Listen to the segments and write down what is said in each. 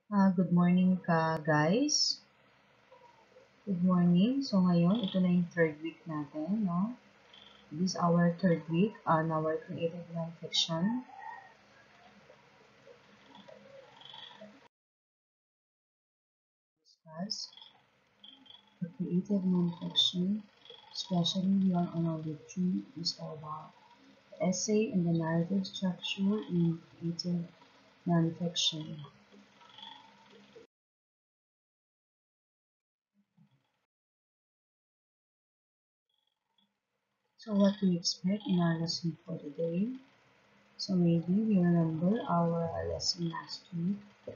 Good morning guys. Good morning. So ngayon, ito na yung third week natin, no? This is our third week on our creative nonfiction. Discuss the creative nonfiction, especially we are on our week 3, is all about the essay and the narrative structure in creative nonfiction. So what do you expect in our lesson for today? So maybe we remember our lesson last week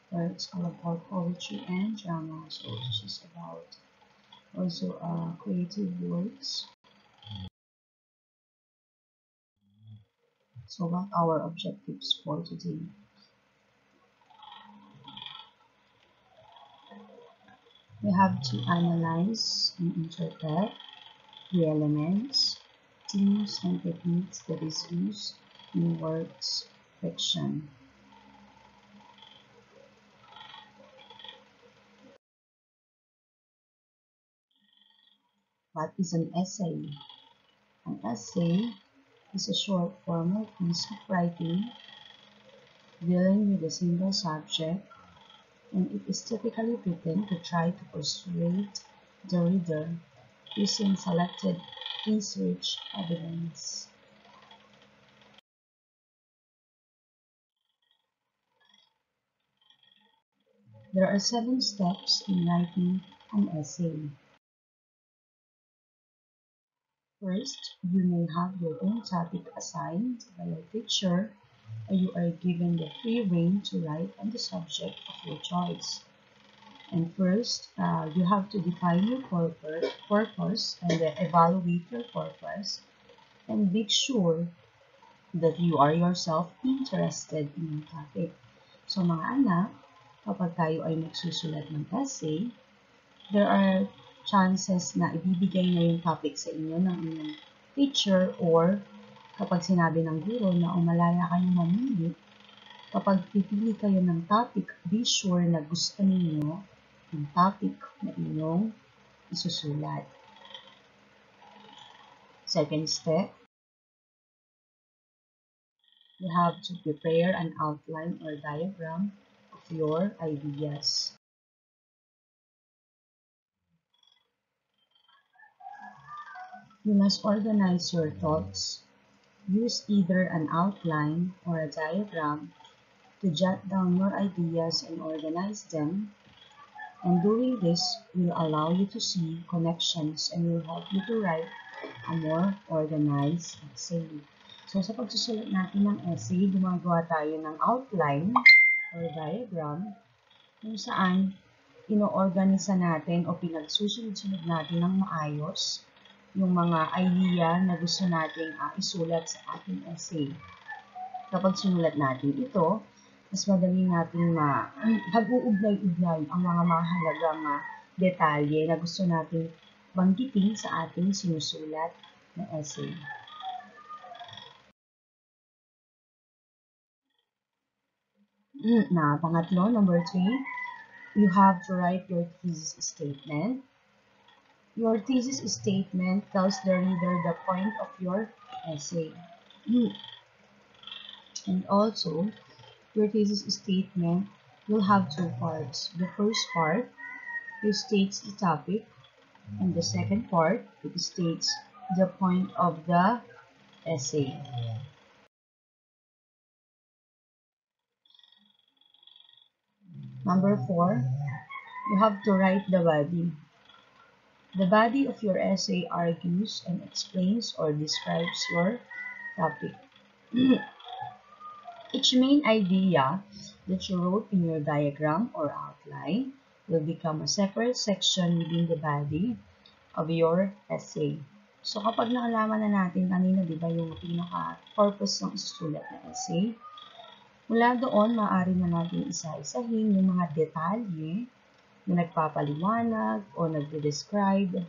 where it's all about poetry and drama. So this is about also creative works. So what our objectives for today? We have to analyze and interpret the elements, themes, and techniques that is used in works fiction. What is an essay? An essay is a short formal piece of writing dealing with a single subject, and it is typically written to try to persuade the reader using selected research evidence. There are 7 steps in writing an essay. First, you may have your own topic assigned by a teacher, or you are given the free rein to write on the subject of your choice. And first, you have to define your purpose and evaluate your purpose, and make sure that you are yourself interested in yung topic. So mga anak, kapag tayo ay nagsusulat ng essay, there are chances na ibibigay na yung topic sa inyo ng inyong teacher, or kapag sinabi ng guro na umalaya kayong mamili, kapag pipili kayo ng topic, be sure na gusto ninyo yung topic na inyong isusulat. Second step, you have to prepare an outline or diagram of your ideas. You must organize your thoughts. Use either an outline or a diagram to jot down your ideas and organize them. And doing this will allow you to see connections and will help you to write a more organized essay. So sa pagsusulat natin ng essay, gumagawa tayo ng outline or diagram kung saan ino-organisa natin o pinagsusunod-sunod natin ng maayos yung mga idea na gusto nating isulat sa ating essay. Kapag sinulat natin ito, mas madali nating mag-uugnay-ugnay ang mga mahalagang detalye na gusto nating banggitin sa ating sinusulat na essay. Pangatlo, number 3, you have to write your thesis statement. Your thesis statement tells the reader the point of your essay. And also, your thesis statement will have 2 parts. The first part, it states the topic, and the second part, it states the point of the essay. Number 4, you have to write the body. The body of your essay argues and explains or describes your topic. Each main idea that you wrote in your diagram or outline will become a separate section within the body of your essay. So kapag nakalaman na natin kanina, di ba, yung pinaka-purpose ng isusulat na essay, mula doon, maaari na natin isa-isahin yung mga detalye na nagpapaliwanag o nagde-describe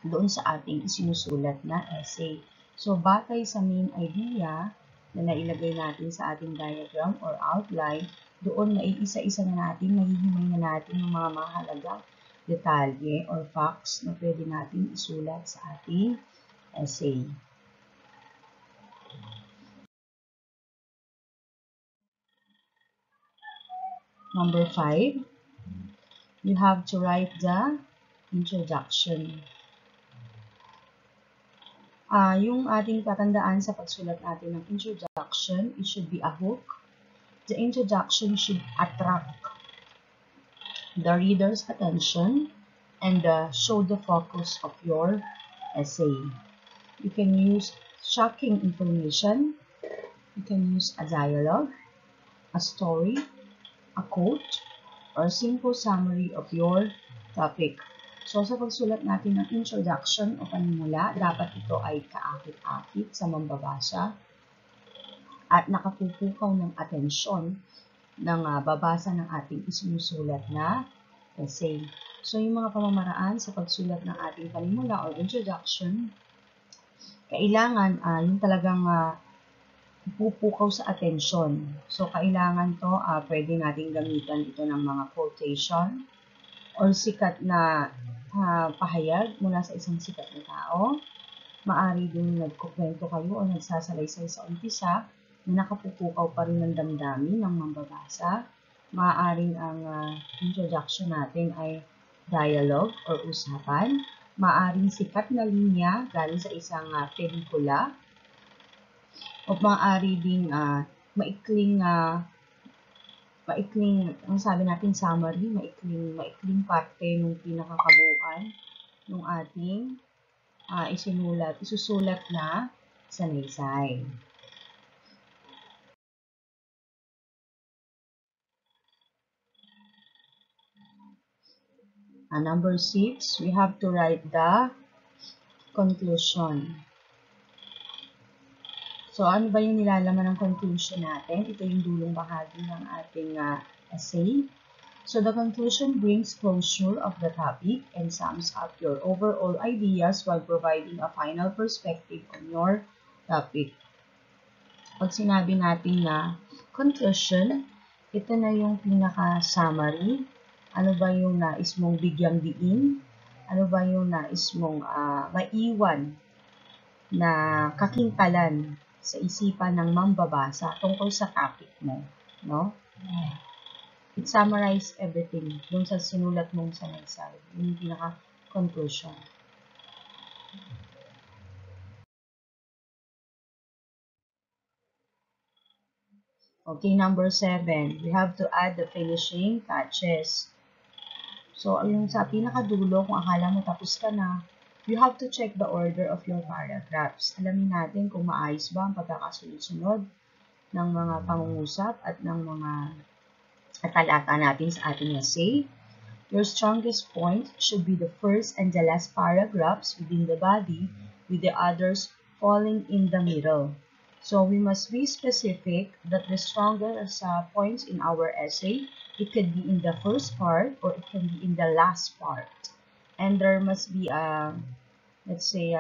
doon sa ating isinusulat na essay. So, batay sa main idea na nailagay natin sa ating diagram or outline, Doon maiisa-isa na natin, mahihimay na natin yung mga mahalagang detalye or facts na pwede natin isulat sa ating essay. Number 5, you have to write the introduction. Yung ating tatandaan sa pagsulat natin ng introduction, it should be a hook. The introduction should attract the reader's attention and show the focus of your essay. You can use shocking information. You can use a dialogue, a story, a quote, or a simple summary of your topic. So, sa pagsulat natin ng introduction o panimula, dapat ito ay kaakit-akit sa mambabasa at nakapupukaw ng atensyon ng babasa ng ating isinusulat na essay. So, yung mga pamamaraan sa pagsulat ng ating panimula or introduction, kailangan yung talagang pupukaw sa atensyon. So, kailangan to, pwede natin gamitan ito ng mga quotation or sikat na pahayag mula sa isang sikat na tao. Maari din nagkukwento kayo o nagsasalaysay sa umpisa na nakapupukaw pa rin ng damdamin ng mambabasa. Maaaring ang introduction natin ay dialogue or usapan. Maaaring sikat na linya galing sa isang pelikula. O maaari ding maikling, ang sabi natin summary, maikling parte ng pinakakabuuan ng ating isusulat na sanaysay. Number 6, we have to write the conclusion. So, ano ba yung nilalaman ng conclusion natin? Ito yung dulong bahagi ng ating essay. So, the conclusion brings closure of the topic and sums up your overall ideas while providing a final perspective on your topic. Pag sinabi natin na conclusion, ito na yung pinaka-summary. Ano ba yung nais mong bigyang diin? Ano ba yung nais mong maiwan na kakintalan sa isipan ng mambabasa tungkol sa topic mo, no? It summarizes everything dun sa sinulat mong sanaysay. Yung pinaka-conclusion. Okay, number 7. We have to add the finishing touches. So, yung sa pinakadulo, kung akala mo tapos ka na, you have to check the order of your paragraphs. Alamin natin kung maayos ba ang pagkakasunod-sunod ng mga pangungusap at ng mga talata natin sa ating essay. Your strongest point should be the first and the last paragraphs within the body, with the others falling in the middle. So we must be specific that the strongest points in our essay, it could be in the first part or it can be in the last part. And there must be let's say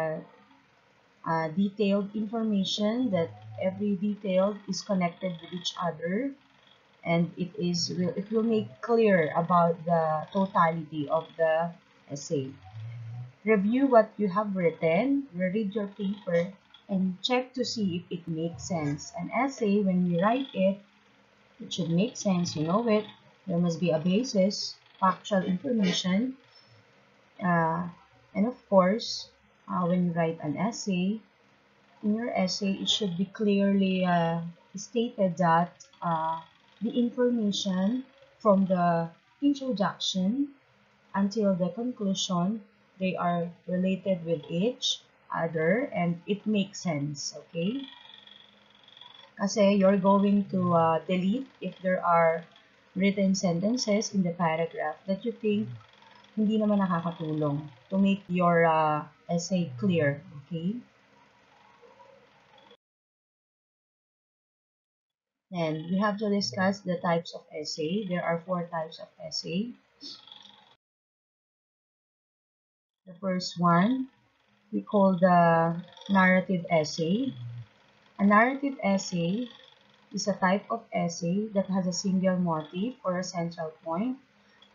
detailed information, that every detail is connected with each other, and it will make clear about the totality of the essay. Review what you have written, read your paper, and check to see if it makes sense. An essay, when you write it, it should make sense, you know it. There must be a basis, factual information, and of course, when you write an essay, in your essay, it should be clearly stated that the information from the introduction until the conclusion, they are related with each other and it makes sense, okay? Kasi you're going to delete if there are written sentences in the paragraph that you think hindi naman nakakatulong to make your essay clear, okay? And we have to discuss the types of essay. There are 4 types of essay. The first one, we call the narrative essay. A narrative essay is a type of essay that has a single motive or a central point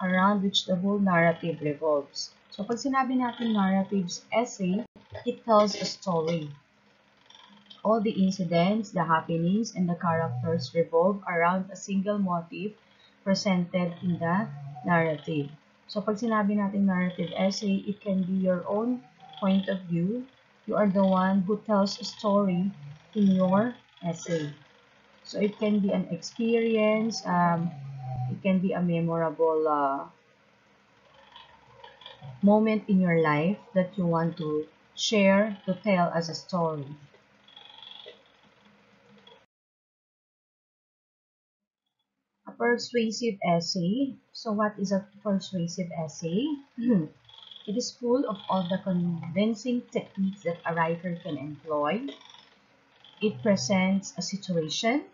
around which the whole narrative revolves. So, pag sinabi natin narratives essay, it tells a story. All the incidents, the happenings, and the characters revolve around a single motive presented in the narrative. So, pag sinabi natin narrative essay, it can be your own point of view. You are the one who tells a story in your essay. So, it can be an experience, it can be a memorable moment in your life that you want to share, to tell as a story. A persuasive essay. So what is a persuasive essay? It is full of all the convincing techniques that a writer can employ. It presents a situation.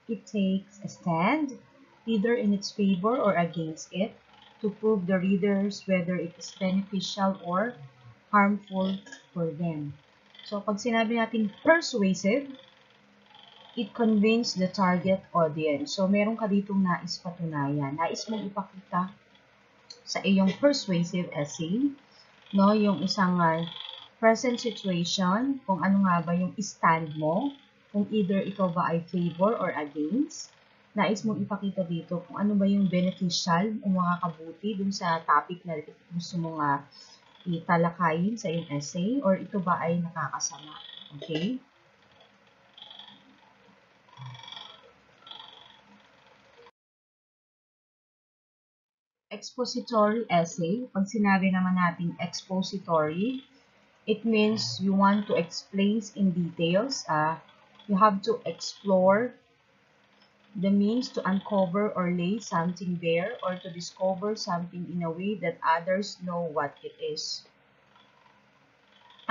It takes a stand, either in its favor or against it, to prove the readers whether it is beneficial or harmful for them. So, pag sinabi natin persuasive, it convinces the target audience. So, meron ka ditong nais patunayan. Nais mong ipakita sa iyong persuasive essay, no? Yung isang present situation, kung ano nga ba yung stand mo, kung either ikaw ba ay favor or against. Nais mong ipakita dito kung ano ba yung beneficial o makakabuti dun sa topic na gusto mong italakayin sa iyong essay, or ito ba ay nakakasama. Okay? Expository essay. Pag sinabi naman natin expository, it means you want to explain in details. You have to explore the means to uncover or lay something bare, or to discover something in a way that others know what it is.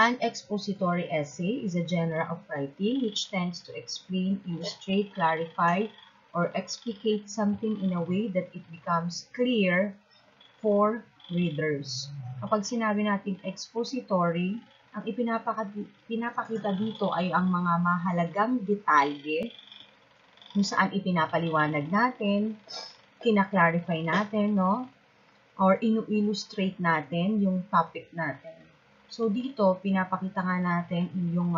An expository essay is a genre of writing which tends to explain, illustrate, clarify, or explicate something in a way that it becomes clear for readers. Kapag sinabi natin expository, ang pinapakita dito ay ang mga mahalagang detalye kung saan ipinapaliwanag natin, kinaklarify natin, no? Or inu-illustrate natin yung topic natin. So, dito, pinapakita nga natin yung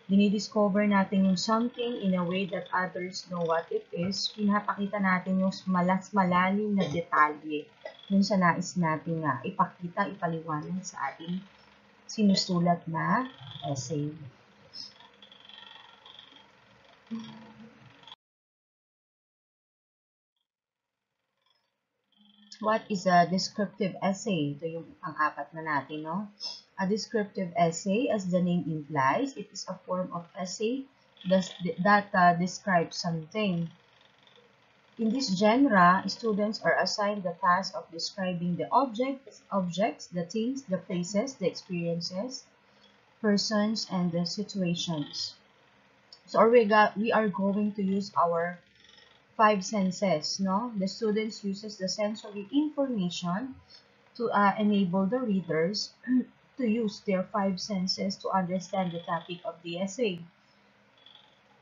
dinidiscover natin yung something in a way that others know what it is. Pinapakita natin yung malalim na detalye dun sa nais natin ipakita, ipaliwanag sa ating sinusulat na essay. What is a descriptive essay? Ito yung pang-apat na natin, no? A descriptive essay, as the name implies, it is a form of essay that describes something. In this genre, students are assigned the task of describing the objects, the things, the places, the experiences, persons, and the situations. So we are going to use our 5 senses, no? The students uses the sensory information to enable the readers to use their 5 senses to understand the topic of the essay.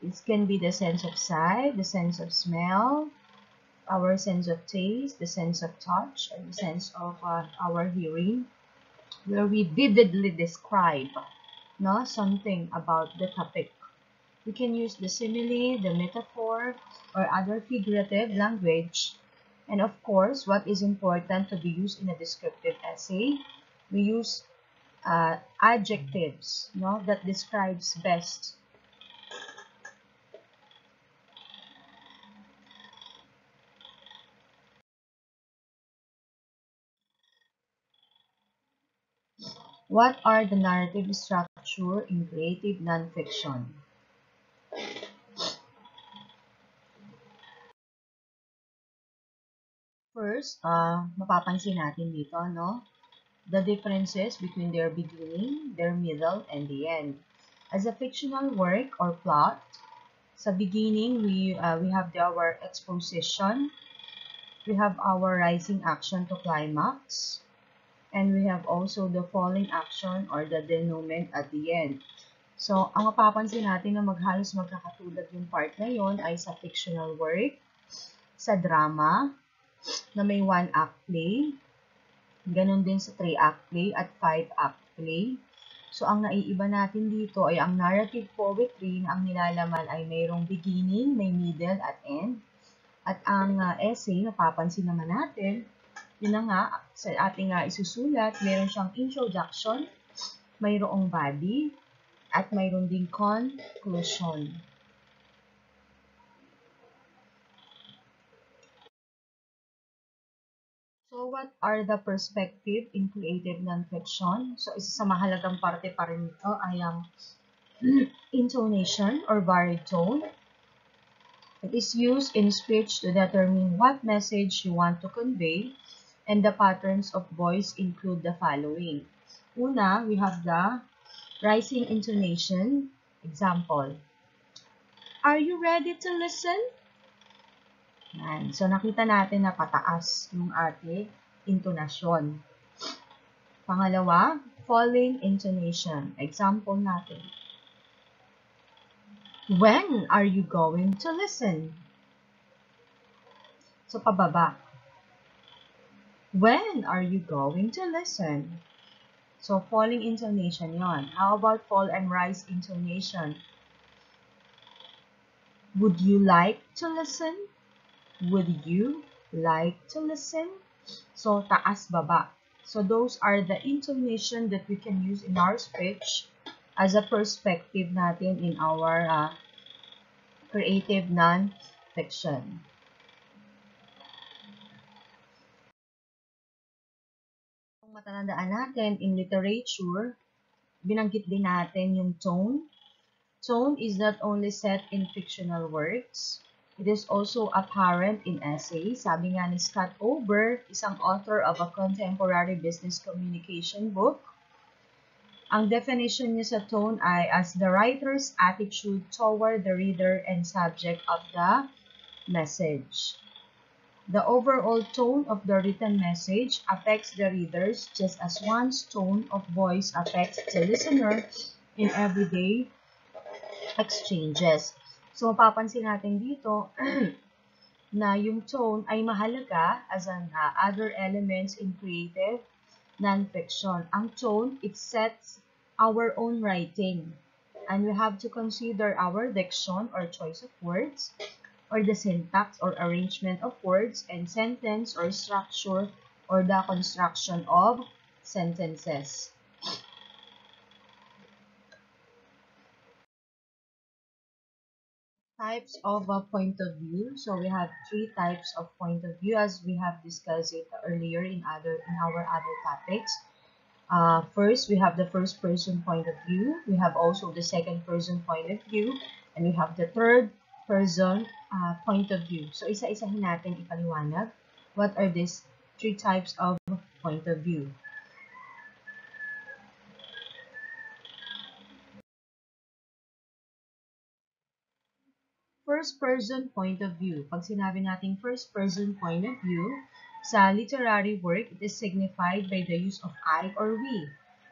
It can be the sense of sight, the sense of smell, our sense of taste, the sense of touch, and the sense of our hearing, where we vividly describe, no, something about the topic. We can use the simile, the metaphor, or other figurative language. And of course, what is important to be used in a descriptive essay, we use adjectives, no, that describes best. What are the narrative structure in creative nonfiction? First, mapapansin natin dito, no? The differences between their beginning, their middle, and the end. As a fictional work or plot, sa beginning, we have our exposition, we have our rising action to climax, and we have also the falling action or the denouement at the end. So, ang mapapansin natin na halos magkakatulad yung part na yon ay sa fictional work, sa drama, na may 1-act play, ganun din sa 3-act play at 5-act play. So, ang naiiba natin dito ay ang narrative poetry na ang nilalaman ay mayroong beginning, may middle, at end. At ang essay, napapansin naman natin, yun na nga, sa ating isusulat, mayroon siyang introduction, mayroong body, at mayroon ding conclusion. So, what are the perspective in creative nonfiction? So, isa sa mahalagang parte pa rin ito ay ang intonation or baritone. It is used in speech to determine what message you want to convey, and the patterns of voice include the following. Una, we have the rising intonation. Example, are you ready to listen? Yan. So, nakita natin na pataas yung ating intonasyon. Pangalawa, falling intonation. Example natin. When are you going to listen? So, pababa. When are you going to listen? So, falling intonation yon. How about fall and rise intonation? Would you like to listen? Would you like to listen? So, taas, baba. So, those are the intonation that we can use in our speech as a perspective natin in our creative non-fiction. Kung matatandaan natin, in literature, binanggit din natin yung tone. Tone is not only set in fictional works, it is also apparent in essays. Sabi nga ni Scott Ober, isang author of a contemporary business communication book, ang definition niya sa tone ay as the writer's attitude toward the reader and subject of the message. The overall tone of the written message affects the readers just as one's tone of voice affects the listener in everyday exchanges. So, mapapansin natin dito na yung tone ay mahalaga as an other elements in creative nonfiction. Ang tone, it sets our own writing. And we have to consider our diction or choice of words, or the syntax or arrangement of words, and sentence or structure or the construction of sentences. Types of point of view. So we have 3 types of point of view as we have discussed it earlier in our other topics. First, we have the first person point of view. We have also the second person point of view. And we have the third person point of view. So, isa-isahin natin ipaliwanag. What are these 3 types of point of view? First person point of view. Pag sinabi natin first person point of view, sa literary work, it is signified by the use of I or we.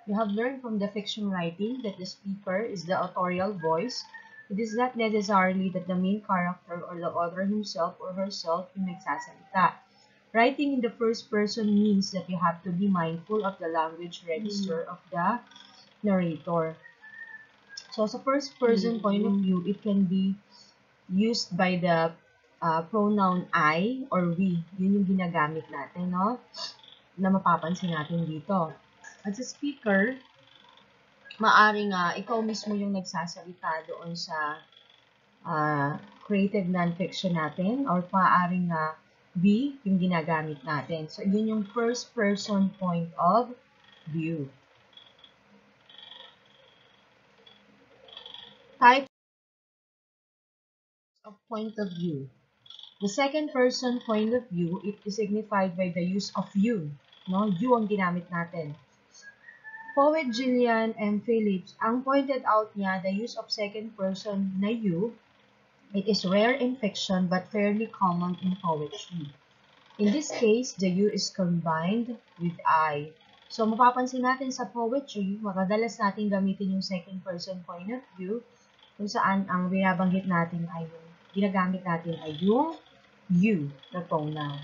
We have learned from the fiction writing that the speaker is the authorial voice. It is not necessarily that the main character or the author himself or herself yung nagsasalita. Writing in the first person means that you have to be mindful of the language register of the narrator. So, sa first person point of view, it can be used by the pronoun I or we. Yun yung ginagamit natin, no? Na mapapansin natin dito. At sa speaker, maaring ikaw mismo yung nagsasalita doon sa creative nonfiction natin, or maaring we yung ginagamit natin. So, yun yung first person point of view. Type of point of view. The second person point of view, it is signified by the use of you. No? You ang ginamit natin. Poet Gillian M. Phillips, ang pointed out niya, the use of second person na you, it is rare in fiction but fairly common in poetry. In this case, the you is combined with I. So, mapapansin natin sa poetry, makadalas natin gamitin yung second person point of view kung saan ang binabanggit natin ay yung ginagamit natin ay yung you na pronoun.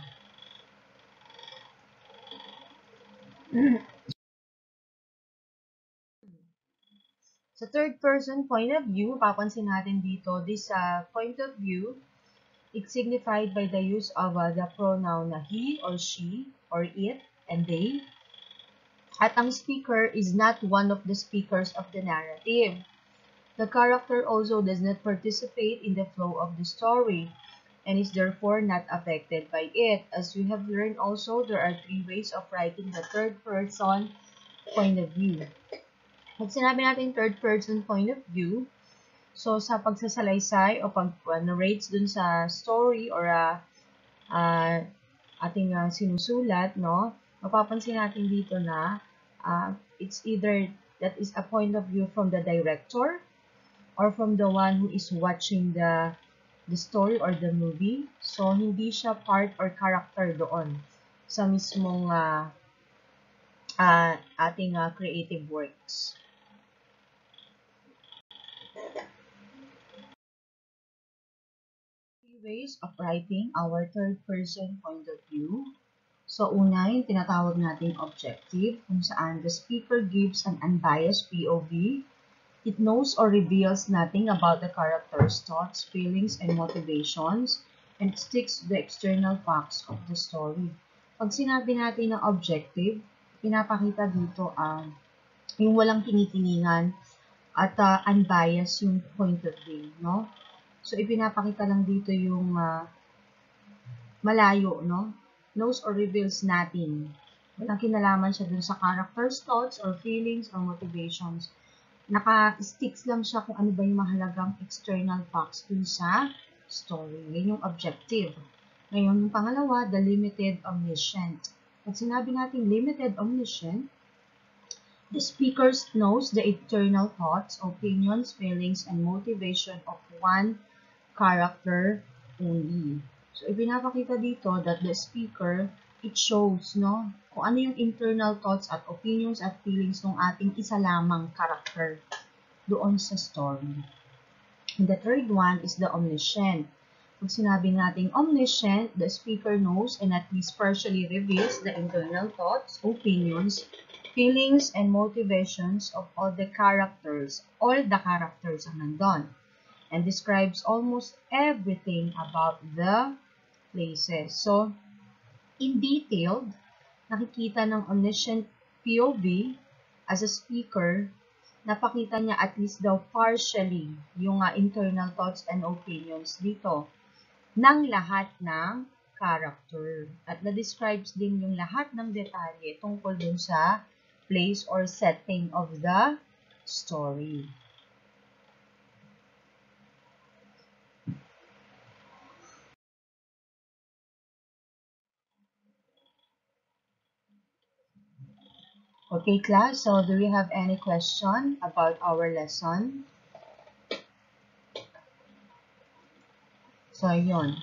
Sa third person point of view, papansin natin dito, this point of view, it's signified by the use of the pronoun na he or she or it and they. At ang speaker is not one of the speakers of the narrative. The character also does not participate in the flow of the story and is therefore not affected by it. As we have learned also, there are 3 ways of writing the third person point of view. Pag sinabi natin third person point of view, so sa pagsasalaysay o pag-narrates dun sa story or ating sinusulat, no, mapapansin natin dito na it's either that is a point of view from the director or from the one who is watching the story or the movie. So, hindi siya part or character doon sa mismong ating creative works. Ways of writing our third person point of view. So, una, yung tinatawag nating objective, kung saan the speaker gives an unbiased POV. It knows or reveals nothing about the character's thoughts, feelings, and motivations, and sticks to the external facts of the story. Pag sinabi natin na objective, pinapakita dito yung walang tinitiningan at unbiased yung point of view, no? So, ipinapakita lang dito yung malayo, no? Knows or reveals nothing. Walang kinalaman siya dun sa character's thoughts or feelings or motivations. Naka-sticks lang siya kung ano ba yung mahalagang external facts dun sa story. Yan yung objective. Ngayon, yung pangalawa, the limited omniscient. Pag sinabi natin limited omniscient, the speaker knows the internal thoughts, opinions, feelings, and motivation of one character only. So, ipinapakita dito that the speaker, it shows, no, kung ano yung internal thoughts at opinions at feelings ng ating isa lamang character doon sa story. And the third one is the omniscient. Pag sinabi natin omniscient, the speaker knows and at least partially reveals the internal thoughts, opinions, feelings, and motivations of all the characters ang nandun, and describes almost everything about the places. So, in detail, nakikita ng omniscient POV as a speaker, napakita niya at least daw partially yung internal thoughts and opinions dito ng lahat ng character. At na-describes din yung lahat ng detalye tungkol dun sa place or setting of the story. Okay, class, so do we have any question about our lesson? So, yun.